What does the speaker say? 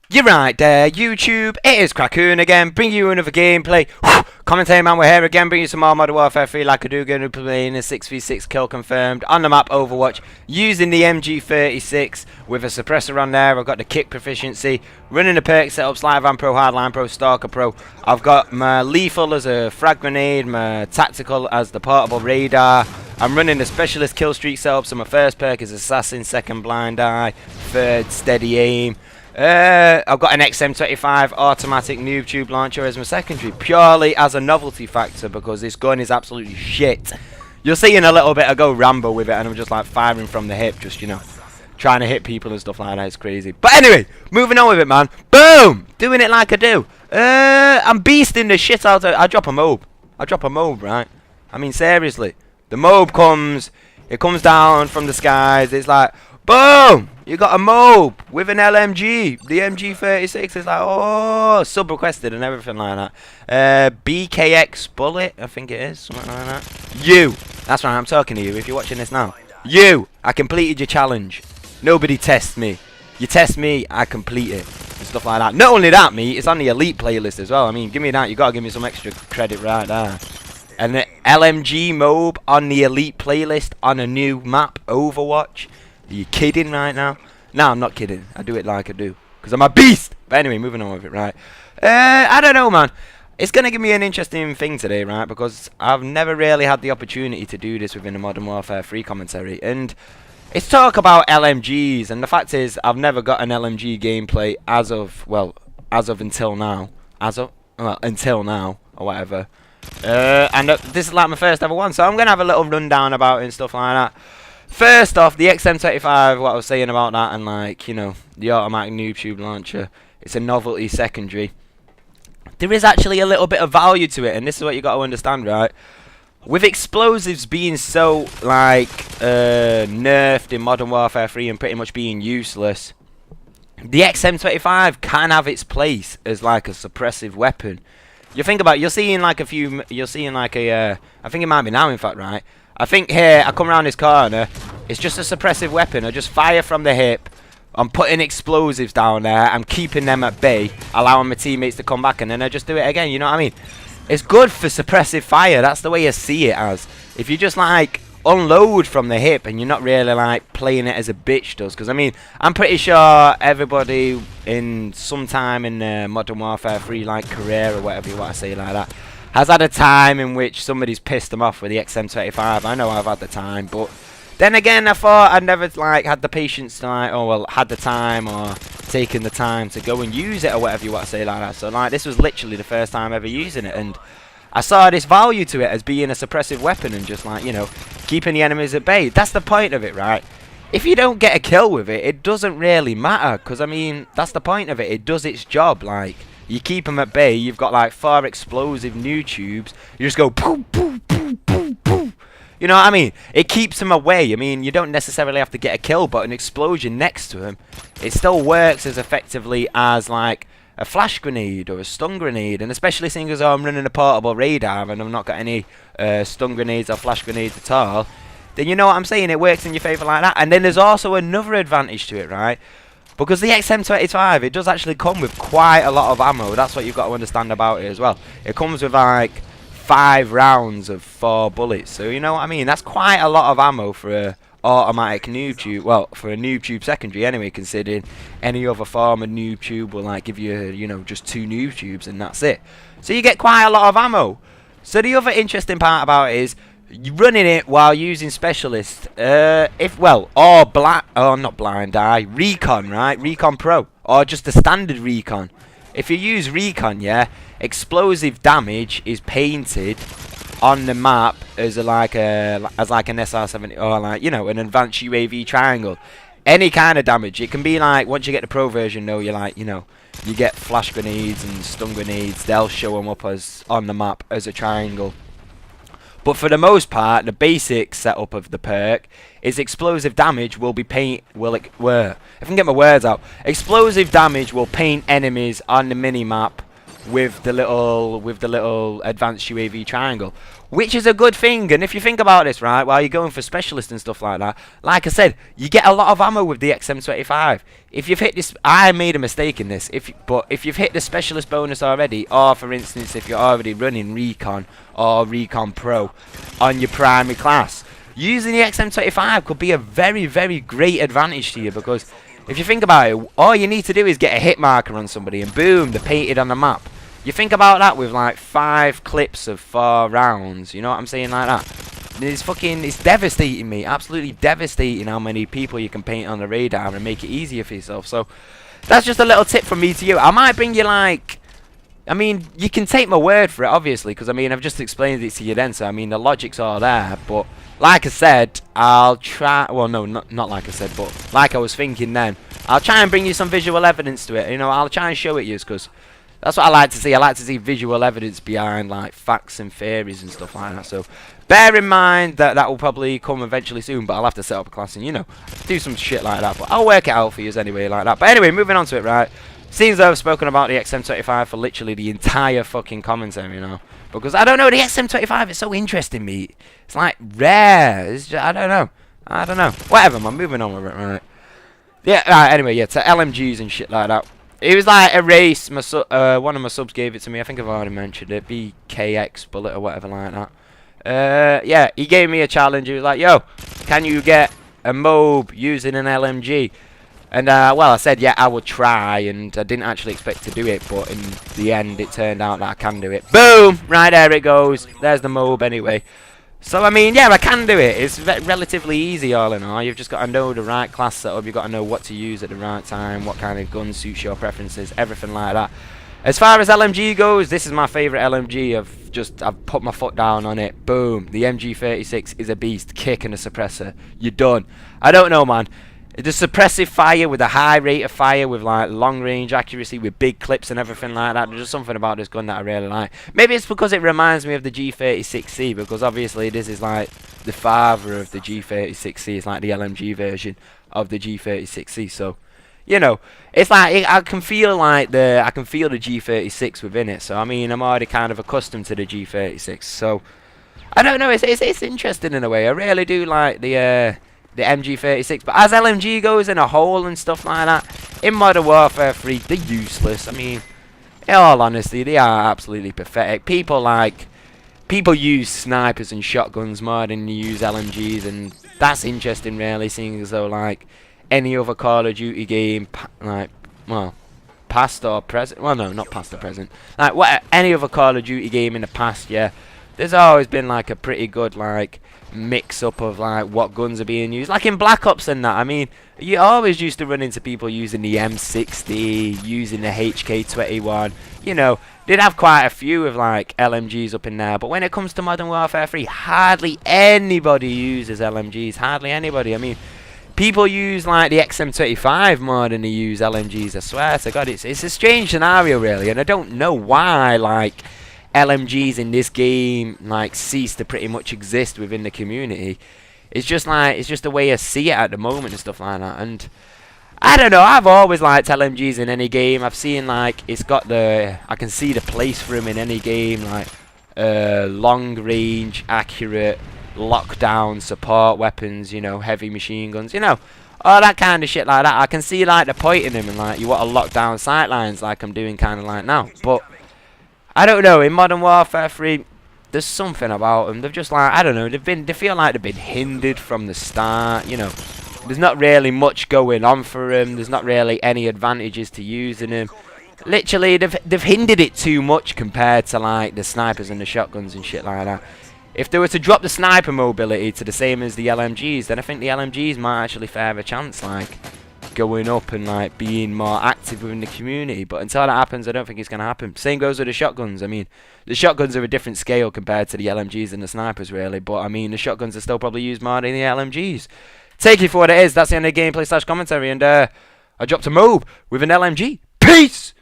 You're right there, YouTube. It is Crackoon again, bringing you another gameplay. Commentating man, we're here again, bringing you some more Modern Warfare 3 like I do. Going to be playing a 6v6 kill confirmed on the map Overwatch using the MG36 with a suppressor on there. I've got the kick proficiency, running the perk setup, Sleight of Hand Pro, Hardline Pro, Stalker Pro. I've got my lethal as a frag grenade, my tactical as the portable radar. I'm running the specialist kill streak setup, so my first perk is Assassin, second blind eye, third steady aim. I've got an XM25 automatic noob tube launcher as my secondary, purely as a novelty factor because this gun is absolutely shit. You'll see in a little bit I go Rambo with it and I'm just like firing from the hip, just, you know, trying to hit people and stuff like that. It's crazy. But anyway, moving on with it, man. Boom! Doing it like I do. I'm beasting the shit out of it. I drop a MOAB, right? I mean, seriously. The MOAB comes, it comes down from the skies, it's like, boom! You got a MOAB with an LMG. The MG36 is like, oh, sub-requested and everything like that. BKX bullet, I think it is, something like that. You! That's right, I'm talking to you if you're watching this now. You! I completed your challenge. Nobody tests me. You test me, I complete it. And stuff like that. Not only that, mate, it's on the elite playlist as well. I mean, give me that, you gotta give me some extra credit right there. And the LMG MOAB on the elite playlist on a new map, Overwatch. Are you kidding right now? No, I'm not kidding. I do it like I do. Because I'm a beast! But anyway, moving on with it, right? I don't know, man. It's going to give me an interesting thing today, right? Because I've never really had the opportunity to do this within a Modern Warfare 3 commentary. And it's talk about LMGs. And the fact is, I've never got an LMG gameplay as of until now. Until now, or whatever. And this is like my first ever one. So I'm going to have a little rundown about it and stuff like that. First off, the XM25, what I was saying about that, and like, you know, the automatic noob tube launcher, it's a novelty secondary. There is actually a little bit of value to it, and this is what you got to understand, right? With explosives being so, like, nerfed in Modern Warfare 3 and pretty much being useless, the XM25 can have its place as like a suppressive weapon. You think about it, you're seeing like a few, I think it might be now, in fact, right? I think here, I come around this corner, it's just a suppressive weapon. I just fire from the hip. I'm putting explosives down there. I'm keeping them at bay, allowing my teammates to come back, and then I just do it again. You know what I mean? It's good for suppressive fire. That's the way I see it as. If you just, like, unload from the hip and you're not really, like, playing it as a bitch does. Because, I mean, I'm pretty sure everybody in some time in Modern Warfare 3, like, career or whatever you want to say like that, has had a time in which somebody's pissed them off with the XM25. I know I've had the time, but then again, I thought I'd never like had the patience to like, oh well, had the time or taken the time to go and use it or whatever you want to say like that. So like, this was literally the first time ever using it, and I saw this value to it as being a suppressive weapon and just like, you know, keeping the enemies at bay. That's the point of it, right? If you don't get a kill with it, it doesn't really matter, because I mean, that's the point of it. It does its job, like. You keep them at bay, you've got like 4 explosive noob tubes, you just go poof, poof, poof, poof, poof. You know what I mean? It keeps them away. I mean, you don't necessarily have to get a kill, but an explosion next to them, it still works as effectively as like a flash grenade or a stun grenade. And especially seeing as I'm running a portable radar and I've not got any stun grenades or flash grenades at all, then you know what I'm saying, it works in your favour like that. And then there's also another advantage to it, right? Because the XM25, it does actually come with quite a lot of ammo. That's what you've got to understand about it as well. It comes with like 5 rounds of 4 bullets. So you know what I mean? That's quite a lot of ammo for a automatic noob tube. Well, for a noob tube secondary anyway, considering any other form of noob tube will like give you, you know, just 2 noob tubes and that's it. So you get quite a lot of ammo. So the other interesting part about it is you're running it while using specialist, not blind eye, Recon, right? Recon Pro, or just a standard Recon. If you use Recon, yeah, explosive damage is painted on the map as like an SR70 or like, you know, an advanced UAV triangle. Any kind of damage. It can be like, once you get the pro version though, you're like, you know, you get flash grenades and stun grenades. They'll show them up as on the map as a triangle. But for the most part, the basic setup of the perk is explosive damage will be if I can get my words out, explosive damage will paint enemies on the mini-map with the little advanced UAV triangle, which is a good thing. And if you think about this, right, while you're going for specialist and stuff like that, like I said, you get a lot of ammo with the XM25. If you've hit this, I made a mistake in this, but if you've hit the specialist bonus already, or for instance if you're already running Recon or Recon Pro on your primary class, using the XM25 could be a very, very great advantage to you, because if you think about it, all you need to do is get a hit marker on somebody and boom, they're painted on the map. You think about that with like 5 clips of 4 rounds, you know what I'm saying, like that. It's devastating, mate, absolutely devastating how many people you can paint on the radar and make it easier for yourself. So that's just a little tip from me to you. I might bring you like, I mean, you can take my word for it, obviously, because I mean, I've just explained it to you then, so I mean, the logic's all there, but like I said, I'll try, well no, not like I said, but like I was thinking then, I'll try and bring you some visual evidence to it, you know, I'll try and show it you, because that's what I like to see. I like to see visual evidence behind like facts and theories and stuff like that. So bear in mind that that will probably come eventually soon, but I'll have to set up a class and, you know, do some shit like that, but I'll work it out for you anyway like that. But anyway, moving on to it, right, seems though I've spoken about the XM25 for literally the entire fucking commentary, you know, because I don't know, the XM25 is so interesting, mate. It's like rare. It's just, I don't know, whatever, man, moving on with it, right. Yeah, anyway, yeah, to LMGs and shit like that. It was like a race. One of my subs gave it to me. I think I've already mentioned it. BKX Bullet or whatever like that. Yeah, he gave me a challenge. He was like, "Yo, can you get a MOAB using an LMG?" And well, I said, "Yeah, I would try." And I didn't actually expect to do it, but in the end, it turned out that I can do it. Boom! Right there it goes. There's the MOAB anyway. So, I mean, yeah, I can do it. It's relatively easy, all in all. You've just got to know the right class setup. You've got to know what to use at the right time, what kind of gun suits your preferences, everything like that. As far as LMG goes, this is my favourite LMG. I've put my foot down on it. Boom. The MG36 is a beast. Kick and a suppressor. You're done. I don't know, man. The suppressive fire with a high rate of fire, with like long range accuracy, with big clips and everything like that. There's just something about this gun that I really like. Maybe it's because it reminds me of the G36C, because obviously this is like the father of the G36C. It's like the LMG version of the G36C. So, you know, it's like I can feel the G36 within it. So I mean, I'm already kind of accustomed to the G36. So I don't know. It's interesting in a way. I really do like the MG36, but as LMG goes in a whole and stuff like that, in Modern Warfare 3, they're useless. I mean, in all honesty, they are absolutely pathetic. People use snipers and shotguns more than you use LMGs, and that's interesting, really, seeing as though, like, any other Call of Duty game, like, well, past or present, well, no, not past or present, like, any other Call of Duty game in the past, yeah, there's always been, like, a pretty good, like, mix up of like what guns are being used, like in Black Ops and that. I mean, you always used to run into people using the M60, using the HK21, you know, did have quite a few of like LMGs up in there, but when it comes to Modern Warfare 3, hardly anybody uses LMGs, hardly anybody. I mean, people use like the XM25 more than they use LMGs, I swear to God. It's a strange scenario, really, and I don't know why like LMGs in this game like cease to pretty much exist within the community. It's just the way I see it at the moment and stuff like that. And I don't know, I've always liked LMGs in any game. I've seen like it's got I can see the place for them in any game, like long range, accurate, lockdown, support weapons, you know, heavy machine guns, you know, all that kind of shit like that. I can see like the point in them, and like you want to lock down sight lines like I'm doing kind of like now. But I don't know, in Modern Warfare 3, there's something about them. They've just like, I don't know, they feel like they've been hindered from the start, you know. There's not really much going on for them. There's not really any advantages to using them. Literally, they've hindered it too much compared to like the snipers and the shotguns and shit like that. If they were to drop the sniper mobility to the same as the LMGs, then I think the LMGs might actually fare a chance, like going up and like being more active within the community. But until that happens, I don't think it's going to happen. Same goes with the shotguns. I mean, the shotguns are a different scale compared to the LMGs and the snipers, really, but I mean, the shotguns are still probably used more than the LMGs. Take it for what it is. That's the end of the gameplay / commentary, and I dropped a MOAB with an LMG. Peace!